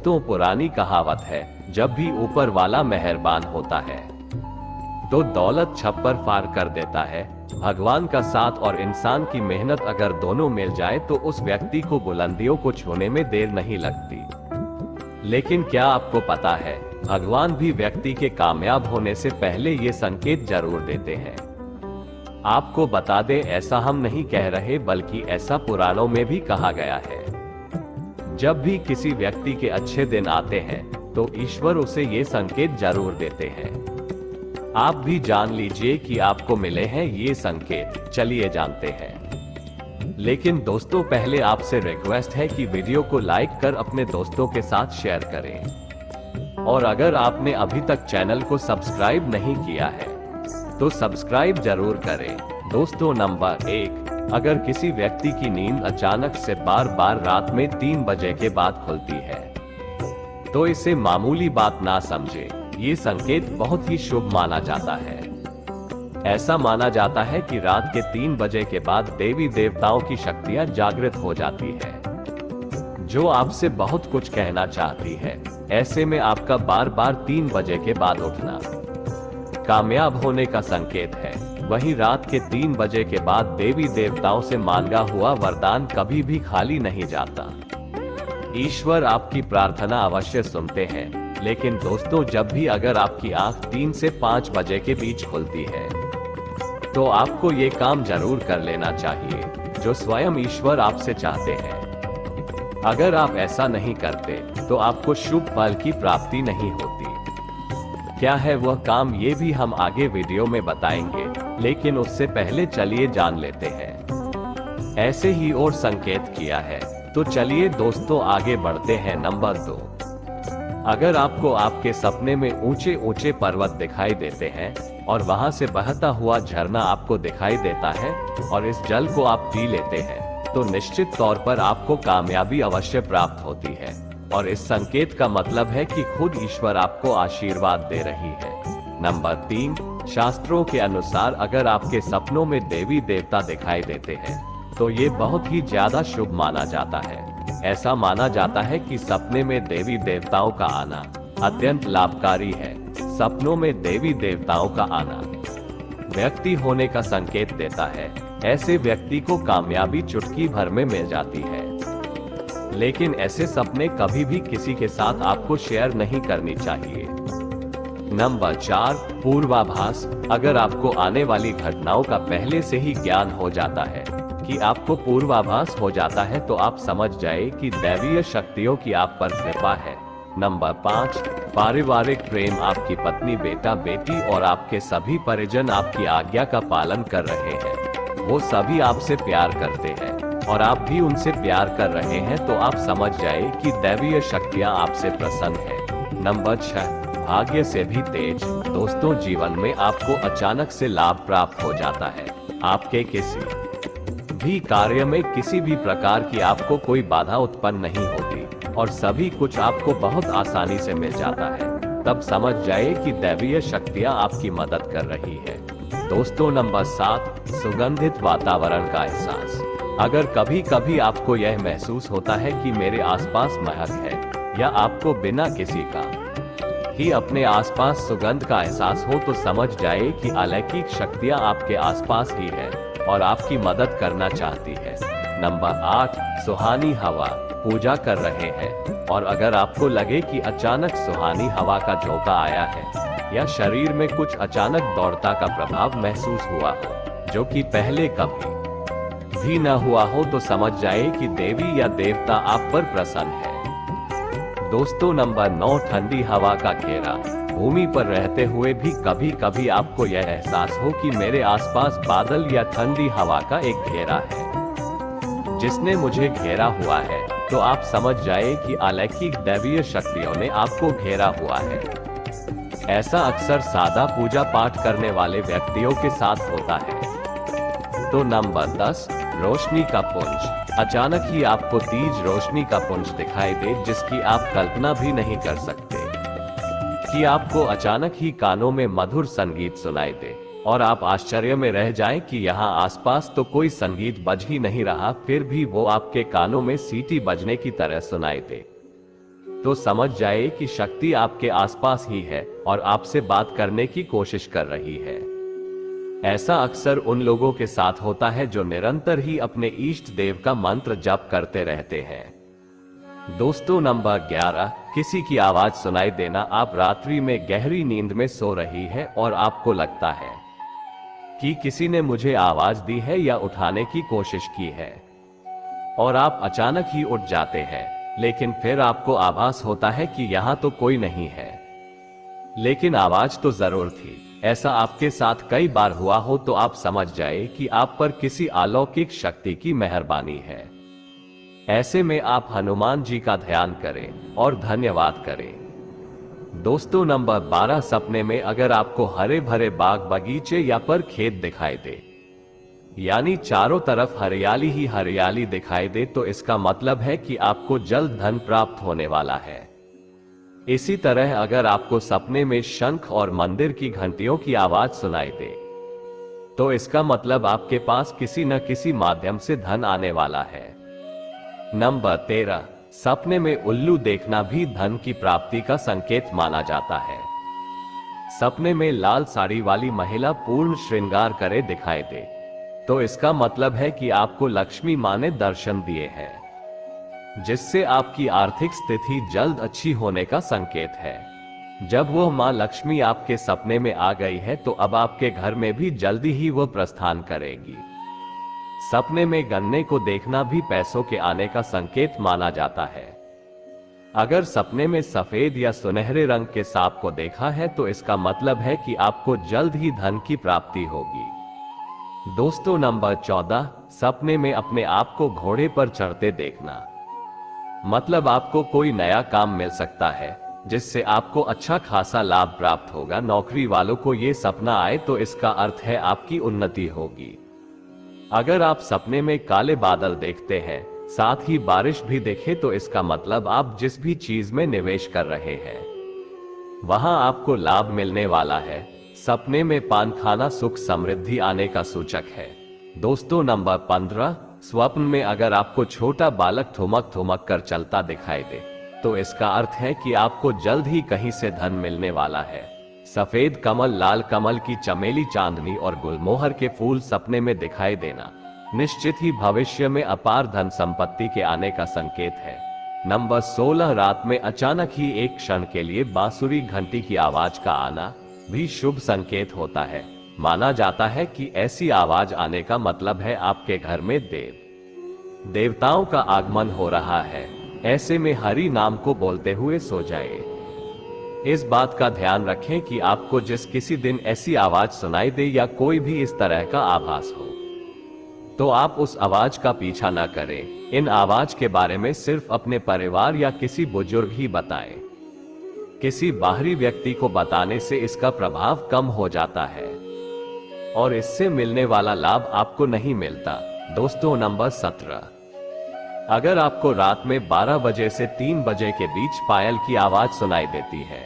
दोस्तों, पुरानी कहावत है, जब भी ऊपर वाला मेहरबान होता है तो दौलत छप्पर फाड़ कर देता है। भगवान का साथ और इंसान की मेहनत अगर दोनों मिल जाए तो उस व्यक्ति को बुलंदियों को छूने में देर नहीं लगती। लेकिन क्या आपको पता है, भगवान भी व्यक्ति के कामयाब होने से पहले ये संकेत जरूर देते हैं। आपको बता दें, ऐसा हम नहीं कह रहे, बल्कि ऐसा पुराणों में भी कहा गया है। जब भी किसी व्यक्ति के अच्छे दिन आते हैं तो ईश्वर उसे ये संकेत जरूर देते हैं। आप भी जान लीजिए कि आपको मिले हैं ये संकेत। चलिए जानते हैं। लेकिन दोस्तों, पहले आपसे रिक्वेस्ट है कि वीडियो को लाइक कर अपने दोस्तों के साथ शेयर करें। और अगर आपने अभी तक चैनल को सब्सक्राइब नहीं किया है तो सब्सक्राइब जरूर करें। दोस्तों, नंबर 1, अगर किसी व्यक्ति की नींद अचानक से बार बार रात में 3 बजे के बाद खुलती है तो इसे मामूली बात ना समझे। ये संकेत बहुत ही शुभ माना जाता है। ऐसा माना जाता है कि रात के 3 बजे के बाद देवी देवताओं की शक्तियां जागृत हो जाती है, जो आपसे बहुत कुछ कहना चाहती है। ऐसे में आपका बार बार 3 बजे के बाद उठना कामयाब होने का संकेत है। वहीं रात के 3 बजे के बाद देवी देवताओं से मांगा हुआ वरदान कभी भी खाली नहीं जाता। ईश्वर आपकी प्रार्थना अवश्य सुनते हैं। लेकिन दोस्तों, जब भी अगर आपकी आंख 3 से 5 बजे के बीच खुलती है तो आपको ये काम जरूर कर लेना चाहिए जो स्वयं ईश्वर आपसे चाहते हैं। अगर आप ऐसा नहीं करते तो आपको शुभ फल की प्राप्ति नहीं होती। क्या है वह काम, ये भी हम आगे वीडियो में बताएंगे, लेकिन उससे पहले चलिए जान लेते हैं ऐसे ही और संकेत किया है। तो चलिए दोस्तों, आगे बढ़ते हैं। नंबर 2, अगर आपको आपके सपने में ऊंचे ऊंचे पर्वत दिखाई देते हैं और वहां से बहता हुआ झरना आपको दिखाई देता है और इस जल को आप पी लेते हैं तो निश्चित तौर पर आपको कामयाबी अवश्य प्राप्त होती है। और इस संकेत का मतलब है कि खुद ईश्वर आपको आशीर्वाद दे रही है। नंबर 3, शास्त्रों के अनुसार अगर आपके सपनों में देवी देवता दिखाई देते हैं तो ये बहुत ही ज्यादा शुभ माना जाता है। ऐसा माना जाता है कि सपने में देवी देवताओं का आना अत्यंत लाभकारी है। सपनों में देवी देवताओं का आना व्यक्ति होने का संकेत देता है। ऐसे व्यक्ति को कामयाबी चुटकी भर में मिल जाती है। लेकिन ऐसे सपने कभी भी किसी के साथ आपको शेयर नहीं करनी चाहिए। नंबर 4, पूर्वाभास। अगर आपको आने वाली घटनाओं का पहले से ही ज्ञान हो जाता है कि आपको पूर्वाभास हो जाता है तो आप समझ जाए कि दैवीय शक्तियों की आप पर कृपा है। नंबर 5, पारिवारिक प्रेम। आपकी पत्नी, बेटा, बेटी और आपके सभी परिजन आपकी आज्ञा का पालन कर रहे हैं। वो सभी आपसे प्यार करते हैं और आप भी उनसे प्यार कर रहे हैं तो आप समझ जाए कि दैवीय शक्तियां आपसे प्रसन्न हैं। नंबर 6, भाग्य से भी तेज। दोस्तों, जीवन में आपको अचानक से लाभ प्राप्त हो जाता है। आपके किसी भी कार्य में किसी भी प्रकार की आपको कोई बाधा उत्पन्न नहीं होती और सभी कुछ आपको बहुत आसानी से मिल जाता है। तब समझ जाए कि दैवीय शक्तियां आपकी मदद कर रही है। दोस्तों, नंबर 7, सुगंधित वातावरण का एहसास। अगर कभी कभी आपको यह महसूस होता है कि मेरे आसपास महक है या आपको बिना किसी का ही अपने आसपास सुगंध का एहसास हो तो समझ जाए कि अलौकिक शक्तियां आपके आसपास ही है और आपकी मदद करना चाहती है। नंबर 8, सुहानी हवा। पूजा कर रहे हैं और अगर आपको लगे कि अचानक सुहानी हवा का झोंका आया है या शरीर में कुछ अचानक दौड़ता का प्रभाव महसूस हुआ हो जो कि पहले कभी भी न हुआ हो तो समझ जाए कि देवी या देवता आप पर प्रसन्न है। दोस्तों, नंबर 9, ठंडी हवा का घेरा। भूमि पर रहते हुए भी कभी कभी आपको यह एहसास हो कि मेरे आसपास बादल या ठंडी हवा का एक घेरा है जिसने मुझे घेरा हुआ है तो आप समझ जाए कि अलौकिक दैवीय शक्तियों ने आपको घेरा हुआ है। ऐसा अक्सर सादा पूजा पाठ करने वाले व्यक्तियों के साथ होता है। तो नंबर 10, रोशनी का पुंज। अचानक ही आपको तेज रोशनी का पुंज दिखाई दे जिसकी आप कल्पना भी नहीं कर सकते कि आपको अचानक ही कानों में मधुर संगीत सुनाई दे और आप आश्चर्य में रह जाएं कि यहाँ आसपास तो कोई संगीत बज ही नहीं रहा, फिर भी वो आपके कानों में सीटी बजने की तरह सुनाई दे। तो समझ जाए कि शक्ति आपके आसपास ही है और आपसे बात करने की कोशिश कर रही है। ऐसा अक्सर उन लोगों के साथ होता है जो निरंतर ही अपने इष्ट देव का मंत्र जप करते रहते हैं। दोस्तों नंबर 11, किसी की आवाज सुनाई देना। आप रात्रि में गहरी नींद में सो रही है और आपको लगता है कि किसी ने मुझे आवाज दी है या उठाने की कोशिश की है, और आप अचानक ही उठ जाते हैं, लेकिन फिर आपको आभास होता है कि यहां तो कोई नहीं है, लेकिन आवाज तो जरूर थी। ऐसा आपके साथ कई बार हुआ हो तो आप समझ जाए कि आप पर किसी अलौकिक शक्ति की मेहरबानी है। ऐसे में आप हनुमान जी का ध्यान करें और धन्यवाद करें। दोस्तों नंबर 12, सपने में अगर आपको हरे भरे बाग बगीचे या पर खेत दिखाई दे, यानी चारों तरफ हरियाली ही हरियाली दिखाई दे, तो इसका मतलब है कि आपको जल्द धन प्राप्त होने वाला है। इसी तरह अगर आपको सपने में शंख और मंदिर की घंटियों की आवाज सुनाई दे, तो इसका मतलब आपके पास किसी न किसी माध्यम से धन आने वाला है। नंबर 13, सपने में उल्लू देखना भी धन की प्राप्ति का संकेत माना जाता है। सपने में लाल साड़ी वाली महिला पूर्ण श्रृंगार करे दिखाई दे, तो इसका मतलब है कि आपको लक्ष्मी मां ने दर्शन दिए हैं, जिससे आपकी आर्थिक स्थिति जल्द अच्छी होने का संकेत है। जब वह मां लक्ष्मी आपके सपने में आ गई है तो अब आपके घर में भी जल्दी ही वह प्रस्थान करेगी। सपने में गन्ने को देखना भी पैसों के आने का संकेत माना जाता है। अगर सपने में सफेद या सुनहरे रंग के सांप को देखा है तो इसका मतलब है कि आपको जल्द ही धन की प्राप्ति होगी। दोस्तों नंबर 14, सपने में अपने आप को घोड़े पर चढ़ते देखना, मतलब आपको कोई नया काम मिल सकता है जिससे आपको अच्छा खासा लाभ प्राप्त होगा। नौकरी वालों को यह सपना आए तो इसका अर्थ है आपकी उन्नति होगी। अगर आप सपने में काले बादल देखते हैं, साथ ही बारिश भी देखे, तो इसका मतलब आप जिस भी चीज में निवेश कर रहे हैं वहां आपको लाभ मिलने वाला है। सपने में पान खाना सुख समृद्धि आने का सूचक है। दोस्तों नंबर 15, स्वप्न में अगर आपको छोटा बालक ठुमक ठुमक कर चलता दिखाई दे, तो इसका अर्थ है कि आपको जल्द ही कहीं से धन मिलने वाला है। सफेद कमल, लाल कमल की चमेली, चांदनी और गुलमोहर के फूल सपने में दिखाई देना निश्चित ही भविष्य में अपार धन संपत्ति के आने का संकेत है। नंबर 16, रात में अचानक ही एक क्षण के लिए बांसुरी घंटी की आवाज का आना भी शुभ संकेत होता है। माना जाता है कि ऐसी आवाज आने का मतलब है आपके घर में देवताओं का आगमन हो रहा है। ऐसे में हरि नाम को बोलते हुए सो जाए। इस बात का ध्यान रखें कि आपको जिस किसी दिन ऐसी आवाज सुनाई दे या कोई भी इस तरह का आभास हो, तो आप उस आवाज का पीछा न करें। इन आवाज के बारे में सिर्फ अपने परिवार या किसी बुजुर्ग ही बताएं। किसी बाहरी व्यक्ति को बताने से इसका प्रभाव कम हो जाता है और इससे मिलने वाला लाभ आपको नहीं मिलता। दोस्तों नंबर 17, अगर आपको रात में 12 बजे से 3 बजे के बीच पायल की आवाज सुनाई देती है,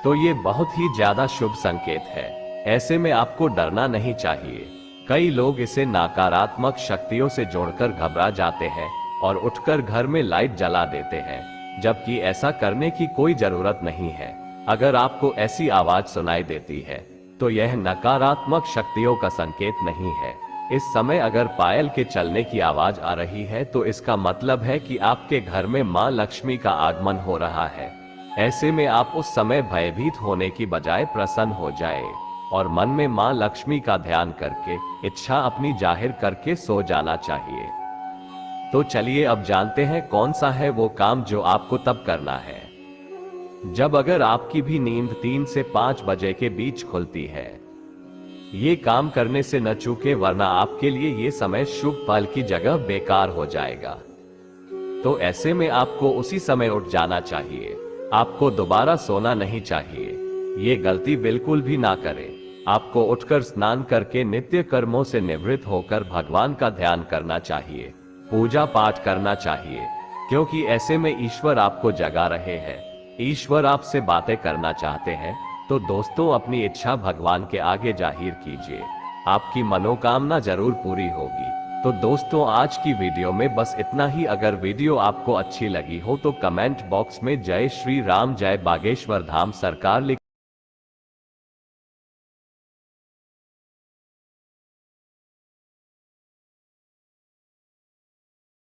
तो ये बहुत ही ज्यादा शुभ संकेत है। ऐसे में आपको डरना नहीं चाहिए। कई लोग इसे नकारात्मक शक्तियों से जोड़कर घबरा जाते हैं और उठकर घर में लाइट जला देते हैं, जबकि ऐसा करने की कोई जरूरत नहीं है। अगर आपको ऐसी आवाज सुनाई देती है तो यह नकारात्मक शक्तियों का संकेत नहीं है। इस समय अगर पायल के चलने की आवाज आ रही है तो इसका मतलब है कि आपके घर में मां लक्ष्मी का आगमन हो रहा है। ऐसे में आप उस समय भयभीत होने की बजाय प्रसन्न हो जाए और मन में मां लक्ष्मी का ध्यान करके इच्छा अपनी जाहिर करके सो जाना चाहिए। तो चलिए अब जानते हैं कौन सा है वो काम जो आपको तब करना है जब अगर आपकी भी नींद 3 से 5 बजे के बीच खुलती है। ये काम करने से न चूके, वरना आपके लिए ये समय शुभ फल की जगह बेकार हो जाएगा। तो ऐसे में आपको उसी समय उठ जाना चाहिए। आपको दोबारा सोना नहीं चाहिए। ये गलती बिल्कुल भी ना करें। आपको उठकर स्नान करके नित्य कर्मों से निवृत्त होकर भगवान का ध्यान करना चाहिए, पूजा पाठ करना चाहिए, क्योंकि ऐसे में ईश्वर आपको जगा रहे हैं। ईश्वर आपसे बातें करना चाहते हैं। तो दोस्तों अपनी इच्छा भगवान के आगे जाहिर कीजिए, आपकी मनोकामना जरूर पूरी होगी। तो दोस्तों आज की वीडियो में बस इतना ही। अगर वीडियो आपको अच्छी लगी हो तो कमेंट बॉक्स में जय श्री राम जय बागेश्वर धाम सरकार लिख